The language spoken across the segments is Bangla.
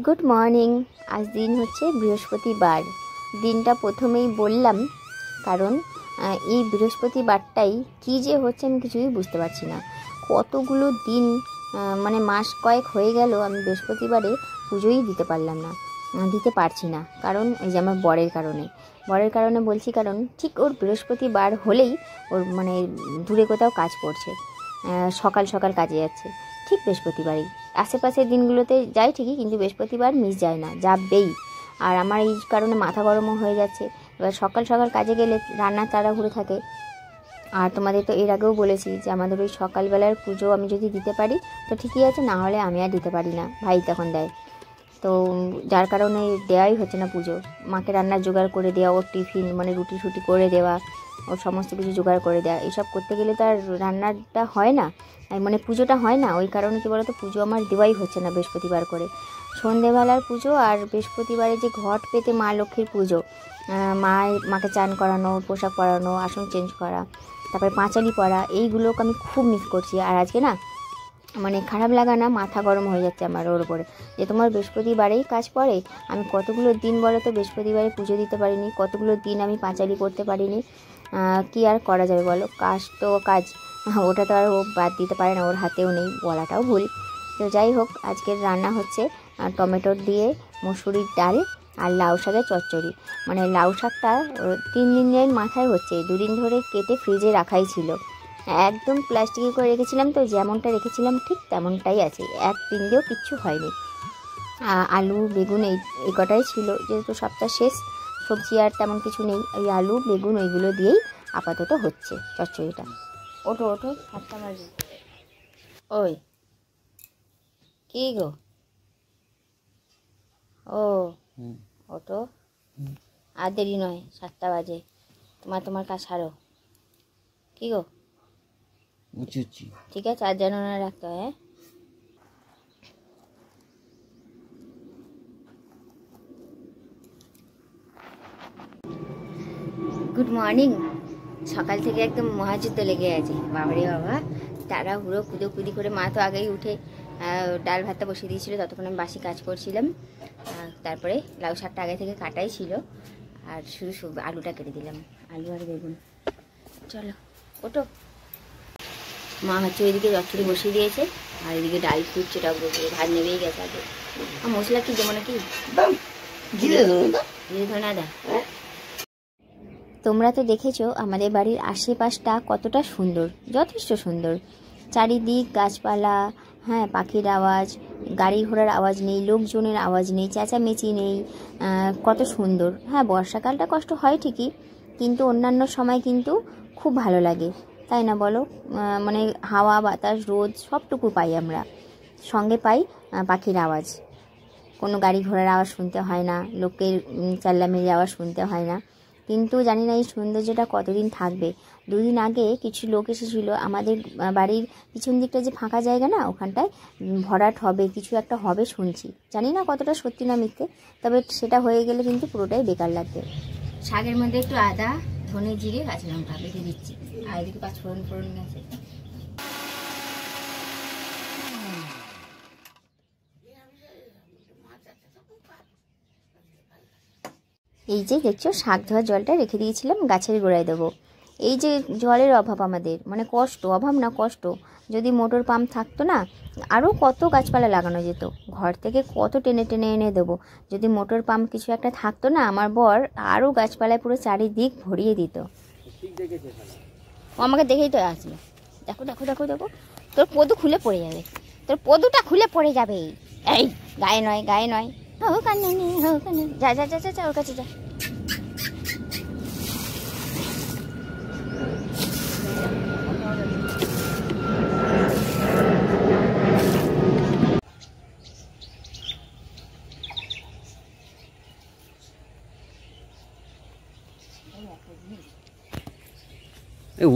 Good morning. আজ দিন হচ্ছে বৃহস্পতিবার। দিনটা প্রথমেই বললাম কারণ এই বৃহস্পতিবারটাই কী যে হচ্ছে আমি কিছুই বুঝতে পারছি না। কতগুলো দিন মানে মাস কয়েক হয়ে গেল আমি বৃহস্পতিবারে পুজোই দিতে পারলাম না, দিতে পারছি না। কারণ এই যে আমার বরের কারণে বলছি, কারণ ঠিক ওর বৃহস্পতিবার হলেই ওর মানে দূরে কোথাও কাজ পড়ছে, সকাল সকাল কাজে যাচ্ছে। ঠিক বৃহস্পতিবারই, আশেপাশের দিনগুলোতে যাই ঠিকই, কিন্তু বৃহস্পতিবার মিস যায় না, যাবেই। আর আমার এই কারণে মাথা গরমও হয়ে যাচ্ছে। এবার সকাল সকাল কাজে গেলে রান্নার তাড়াহুড়ো থাকে। আর তোমাদের তো এর আগেও বলেছি যে আমাদের ওই সকালবেলার পুজো আমি যদি দিতে পারি তো ঠিকই আছে, না হলে আমি আর দিতে পারি না, ভাই তখন দেয়। তো যার কারণে দেওয়াই হচ্ছে না পুজো। মাকে রান্নার জোগাড় করে দেওয়া, ওর টিফিন মানে রুটি ফুটি করে দেওয়া, ওর সমস্ত কিছু জোগাড় করে দেওয়া, এইসব করতে গেলে তো আর রান্নাটা হয় না, মানে পুজোটা হয় না। ওই কারণে কী বলতো, পুজো আমার দেওয়াই হচ্ছে না বৃহস্পতিবার করে। সন্ধেবেলার পুজো আর বৃহস্পতিবারে যে ঘট পেতে মা লক্ষ্মীর পুজো, মাকে চান করানো, পোশাক পরানো, আসন চেঞ্জ করা, তারপরে পাঁচালি পরা, এইগুলোকে আমি খুব মিস করছি। আর আজকে না মানে খারাপ লাগা না, মাথা গরম হয়ে যাচ্ছে আমার ওর উপরে, যে তোমার বৃহস্পতিবারেই কাজ পড়ে। আমি কতগুলো দিন বলো তো বৃহস্পতিবারে পুজো দিতে পারিনি, কতগুলো দিন আমি পাঁচালি করতে পারিনি। কি আর করা যাবে বলো, কাজ তো কাজ, ওটা তো আর ও বাদ দিতে পারে না, ওর হাতেও নেই, বলাটাও ভুল। তো যাই হোক, আজকের রান্না হচ্ছে টমেটোর দিয়ে মসুরির ডাল আর লাউ শাকের চচ্চড়ি। মানে লাউ শাকটা 3 দিনের মাথায় হচ্ছে, 2 দিন ধরে কেটে ফ্রিজে রাখাই ছিল, একদম প্লাস্টিকে করে রেখেছিলাম, তো যেমনটা রেখেছিলাম ঠিক তেমনটাই আছে, 1-3 দিনও কিচ্ছু হয়নি। আলু বেগুন এই কটাই ছিল, যেহেতু সপ্তাহ শেষ, সবজি আর তেমন কিছু নেই, ওই আলু বেগুন ওইগুলো দিয়েই আপাতত হচ্ছে চচ্চড়িটা। ওঠো ওঠো, 7টা বাজে। ওই কি গো, ও ওঠো, আর দেরি নয়, 7টা বাজে, তোমার কাজ সারো। কি গো, ঠিক আছে, আর যেন না রাখতে হয়। হ্যাঁ, গুড মর্নিং। সকাল থেকে একদম মহাযুদ্ধ লেগে আছে, বাবারে বাবা, তাড়াহুড়ো কুদোকুদি করে। মা তো আগেই উঠে ডাল ভাতটা বসিয়ে দিয়েছিল, ততক্ষণ আমি বাসি কাজ করছিলাম। তারপরে লাউ শাকটা আগে থেকে কাটাই ছিল, আর শুধু আলুটা কেটে দিলাম, আলু আর বেগুন। চলো ওটো। মা হচ্ছে ওইদিকে চচ্চড়ি বসিয়ে দিয়েছে, আর এদিকে ডাল ফুটছে, টক ভাত নেবেই গেছে আগে। আর মশলা কি যেমন কি জিরে ধনে আদা। তোমরা তো দেখেছো আমাদের বাড়ির আশেপাশটা কতটা সুন্দর, যথেষ্ট সুন্দর। চারিদিক গাছপালা, হ্যাঁ, পাখির আওয়াজ, গাড়ি ঘোড়ার আওয়াজ নেই, লোকজনের আওয়াজ নেই, চেঁচামেচি নেই, কত সুন্দর। হ্যাঁ, বর্ষাকালটা কষ্ট হয় ঠিকই, কিন্তু অন্যান্য সময় কিন্তু খুব ভালো লাগে, তাই না বলো? মানে হাওয়া বাতাস রোদ সবটুকু পাই আমরা, সঙ্গে পাই পাখির আওয়াজ, কোনো গাড়ি ঘোড়ার আওয়াজ শুনতে হয় না, লোকের চেল্লামেলি আওয়াজ শুনতে হয় না। কিন্তু জানি না এই সৌন্দর্যটা কতদিন থাকবে। 2 দিন আগে কিছু লোক এসেছিল, আমাদের বাড়ির পিছন দিকটা যে ফাঁকা জায়গা না, ওখানটায় ভরাট হবে, কিছু একটা হবে শুনছি, জানি না কতটা সত্যি না মিথ্যে, তবে সেটা হয়ে গেলে কিন্তু পুরোটাই বেকার লাগবে। শাকের মধ্যে একটু আদা, ধনে, জিরে, কাঁচা লঙ্কা বেটে দিচ্ছি, আর এদিকে 5 ফোড়ন গেছে। এই যে দেখছো, শাক ধোয়ার জলটা রেখে দিয়েছিলাম, গাছের গোড়ায় দেবো। এই যে জলের অভাব আমাদের, মানে কষ্ট, অভাব না কষ্ট। যদি মোটর পাম্প থাকতো না, আরও কত গাছপালা লাগানো যেত, ঘর থেকে কত টেনে টেনে এনে দেবো। যদি মোটর পাম্প কিছু একটা থাকতো না, আমার বর আরও গাছপালায় পুরো চারিদিক ভরিয়ে দিত। ও আমাকে দেখেই তো আসলো, দেখো দেখো দেখো দেখো, তোর পদু খুলে পড়ে যাবে, তোর পদুটা খুলে পড়ে যাবে। এই গায়ে নয়, গায়ে নয়, ওখানে নেই, ওখানে যা যা যা যা, ওর কাছে যা।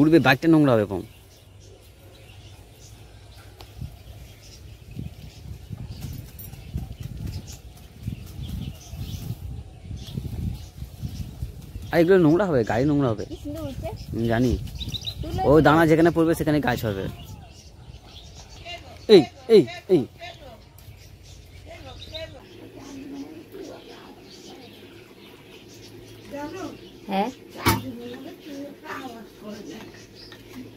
উড়বে, বাইকটা নোংরা হবে কম। আর এগুলো নোংরা হবে, গাড়ি নোংরা হবে, জানি। ও দানা যেখানে পড়বে সেখানে গাছ হবে। এই এই এই হ্যাঁ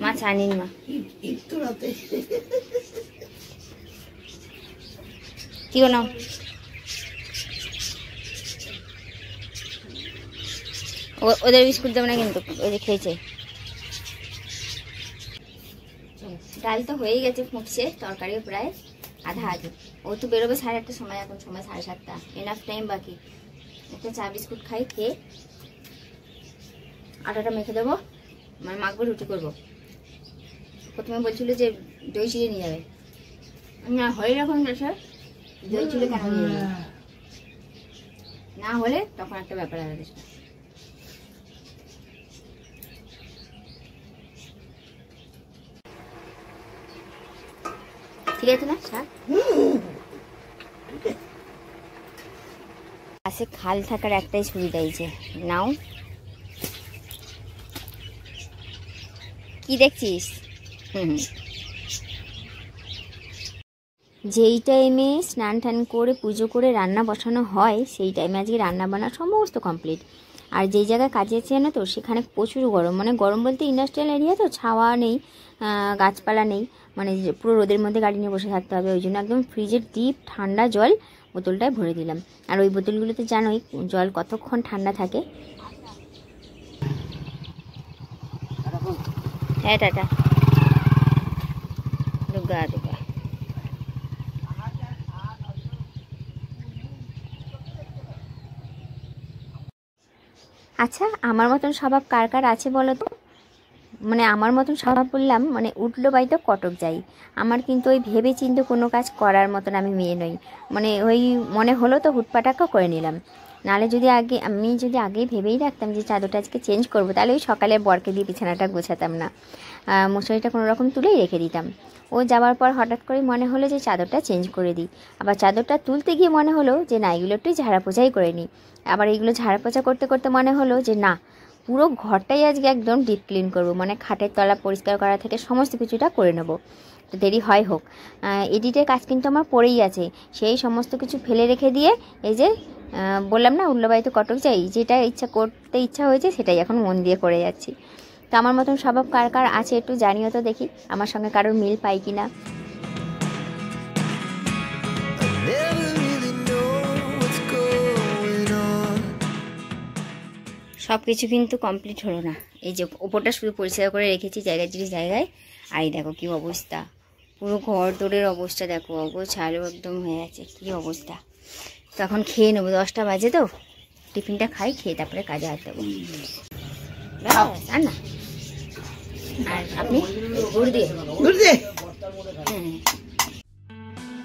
মা চা নিন মা। কি নাও ওদের বিস্কুট দেবো না কিন্তু, ওই যে খেয়েছে। ডাল তো হয়েই গেছে, ফুটছে, তরকারিও প্রায় আধা আধি। ও তো বেরোবে 8:30 সময়, এখন সময় 7:30, এনাফ টাইম বাকি। একটা চা বিস্কুট খাই, খেয়ে আটাটা মেখে দেবো, মানে মাখবো, রুটি করবো। প্রথমে বলছিল যে দই চিড়ে নিয়ে যাবে, না হয়ে যখন গেছে দই চিড়ে কেন নিয়ে যাবে, না হলে তখন একটা ব্যাপার আলাদা। ঠিক আছে না শাক? পাশে খাল থাকার একটাই সুবিধা, এই যে নাও। কি দেখছিস? যেই টাইমে স্নান টান করে পুজো করে রান্না বসানো হয়, সেই টাইমে আজকে রান্না বান্না সমস্ত কমপ্লিট। আর যেই জায়গায় কাজে আছে জানো তো, সেখানে প্রচুর গরম, মানে গরম বলতে ইন্ডাস্ট্রিয়াল এরিয়া তো, ছাওয়া নেই, গাছপালা নেই, মানে পুরো রোদের মধ্যে গাড়ি নিয়ে বসে থাকতে হবে। ওই জন্য একদম ফ্রিজের ডিপ ঠান্ডা জল বোতলটায় ভরে দিলাম। আর ওই বোতলগুলোতে জানোই জল কতক্ষণ ঠান্ডা থাকে। হ্যাঁ টাটা, দুর্গা দুর্গা। আচ্ছা, আমার মতন স্বভাব কার কার আছে বলো তো? মানে আমার মতন স্বভাব বললাম, মানে উঠলো বাই তো কটক যাই। আমার কিন্তু ওই ভেবে চিন্তে কোনো কাজ করার মতন আমি মেয়ে নই। মানে ওই মনে হলো তো হুটপাটাক্কা করে নিলাম। নাহলে আমি যদি আগেই ভেবেই রাখতাম যে চাদরটা আজকে চেঞ্জ করবো, তাহলে ওই সকালে বরকে দিয়ে বিছানাটা গোছাতাম না, মশারিটা কোনো রকম তুলেই রেখে দিতাম। ও যাওয়ার পর হঠাৎ করে মনে হলো যে চাদরটা চেঞ্জ করে দিই। আবার চাদরটা তুলতে গিয়ে মনে হলো যে না, এগুলো একটু ঝাড়া পোছাই করে নিই। আবার এইগুলো ঝাড়া পোছা করতে করতে মনে হলো যে না, পুরো ঘরটাই আজকে একদম ডিপ ক্লিন করব, মানে খাটের তলা পরিষ্কার করা থেকে সমস্ত কিছুটা করে নেব। তো দেরি হয় হোক, এডিটের কাজ কিন্তু আমার পড়েই আছে। সেই সমস্ত কিছু ফেলে রেখে দিয়ে এই যে বললাম না উল্লো বাড়িতে কটক যাই, যেটা করতে ইচ্ছা হয়েছে সেটাই এখন মন দিয়ে করে যাচ্ছি। তো আমার মতন স্বভাব কার কার আছে একটু জানিও তো, দেখি আমার সঙ্গে কারোর মিল পাই কি না। সব কিছু কিন্তু কমপ্লিট হলো না। এই যে ওপরটা শুধু পরিষ্কার করে রেখেছি জায়গায় জায়গায়। আর এই দেখো কী অবস্থা, পুরো ঘর দৌড়ের অবস্থা দেখো, অগোছালো একদম হয়ে আছে, কী অবস্থা। তো এখন খেয়ে নেবো, 10টা বাজে তো, টিফিনটা খাই, খেয়ে তারপরে কাজে হাত দেবো। আর না, আর আপনি গুড় দিয়ে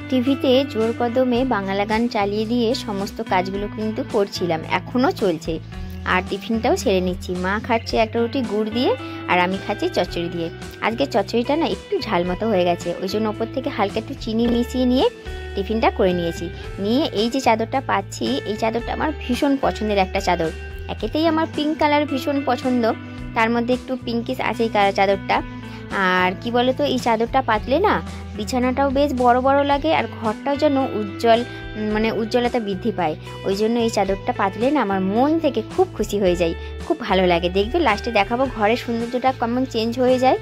টিভিতে জোর কদমে বাংলা গান চালিয়ে দিয়ে সমস্ত কাজগুলো কিন্তু করছিলাম, এখনও চলছে। আর টিফিনটাও ছেড়ে নিচ্ছি। মা খাচ্ছে একটা রুটি গুড় দিয়ে, আর আমি খাচ্ছি চচ্চড়ি দিয়ে। আজকে চচ্চড়িটা না একটু ঝাল মতো হয়ে গেছে, ওই জন্য ওপর থেকে হালকা একটু চিনি মিশিয়ে নিয়ে টিফিনটা করে নিয়েছি। নিয়ে এই যে চাদরটা পাচ্ছি, এই চাদরটা আমার ভীষণ পছন্দের একটা চাদর। একেতেই আমার পিঙ্ক কালার ভীষণ পছন্দ, তার মধ্যে একটু পিঙ্কিশ আছে এই কালার চাদরটা। আর কি বলো তো, এই চাদরটা পাতলে না বিছানাটাও বেশ বড় বড় লাগে, আর ঘরটাও যেন উজ্জ্বলতা বৃদ্ধি পায়। ওই জন্য এই চাদরটা পাতলে না আমার মন থেকে খুব খুশি হয়ে যায়, খুব ভালো লাগে। দেখবে লাস্টে দেখাবো ঘরের সৌন্দর্যটা কেমন চেঞ্জ হয়ে যায়।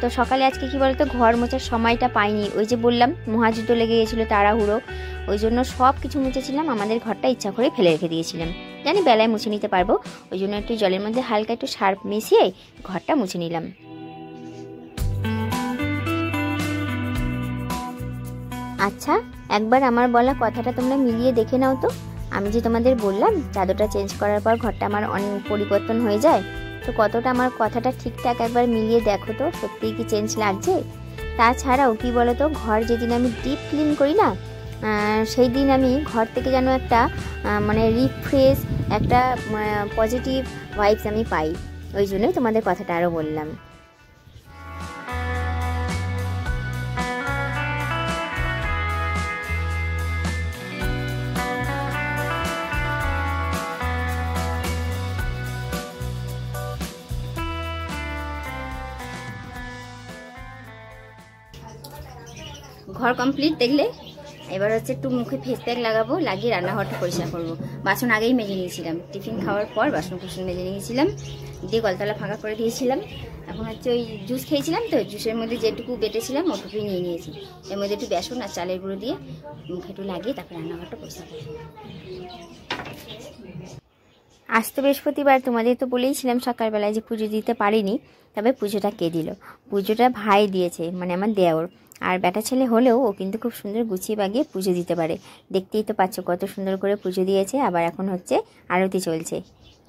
তো সকালে আজকে কি বলতো, ঘর মোছার সময়টা পাইনি। ওই যে বললাম মহাযুদ্ধ লেগে গেছিলো, তাড়াহুড়ো, ওই জন্য সব কিছু মুছেছিলাম। আমাদের ঘরটা ইচ্ছা করে ফেলে রেখে দিয়েছিলাম, জানি বেলায় মুছে নিতে পারবো। ওই জন্য একটু জলের মধ্যে হালকা একটু সার্ফ মিশিয়ে ঘরটা মুছে নিলাম। আচ্ছা, একবার আমার বলা কথাটা তোমরা মিলিয়ে দেখে নাও তো। আমি যে তোমাদের বললাম চাদরটা চেঞ্জ করার পর ঘরটা আমার অনেক পরিবর্তন হয়ে যায়, তো কতটা আমার কথাটা ঠিকঠাক একবার মিলিয়ে দেখো তো, সত্যিই কি চেঞ্জ লাগছে? তাছাড়াও কি বলো তো, ঘর যেদিন আমি ডিপ ক্লিন করি না, সেই দিন আমি ঘর থেকে যেন একটা মানে রিফ্রেশ, একটা পজিটিভ ভাইবস আমি পাই। ওই জন্যই তোমাদের কথাটা আরও বললাম। ঘর কমপ্লিট দেখলে, এবার হচ্ছে একটু মুখে ফেস প্যাক লাগাবো, লাগিয়ে রান্নাঘরটা পরিষ্কার করবো। বাসন আগেই মেজে নিয়েছিলাম, টিফিন খাওয়ার পর বাসন কুসন মেজে নিয়েছিলাম, দিয়ে কলতলা ফাঁকা করে দিয়েছিলাম। এখন হচ্ছে ওই জুস খেয়েছিলাম তো, জুসের মধ্যে যেটুকু বেটেছিলাম ওটুকুই নিয়ে নিয়েছি। এর মধ্যে একটু বেসন আর চালের গুঁড়ো দিয়ে মুখে একটু লাগিয়ে তারপর রান্নাঘরটা পরিষ্কার করবো। আজ তো বৃহস্পতিবার, তোমাদের তো বলেইছিলাম সকালবেলায় যে পুজো দিতে পারিনি। তবে পুজোটা কে দিল? পুজোটা ভাই দিয়েছে, মানে আমার দেওর। আর বেটা ছেলে হলেও ও কিন্তু খুব সুন্দর গুছিয়ে বাগিয়ে পুজো দিতে পারে। দেখতেই তো পাচ্ছ কত সুন্দর করে পুজো দিয়েছে। আবার এখন হচ্ছে আরতি চলছে।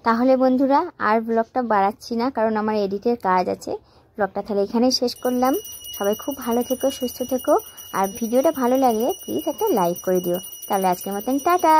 তাহলে বন্ধুরা আর ব্লগটা বাড়াচ্ছি না, কারণ আমার এডিটের কাজ আছে। ব্লগটা তাহলে এখানেই শেষ করলাম। সবাই খুব ভালো থেকো, সুস্থ থেকো। আর ভিডিওটা ভালো লাগলে প্লিজ একটা লাইক করে দিও। তাহলে আজকের মতন টাটা।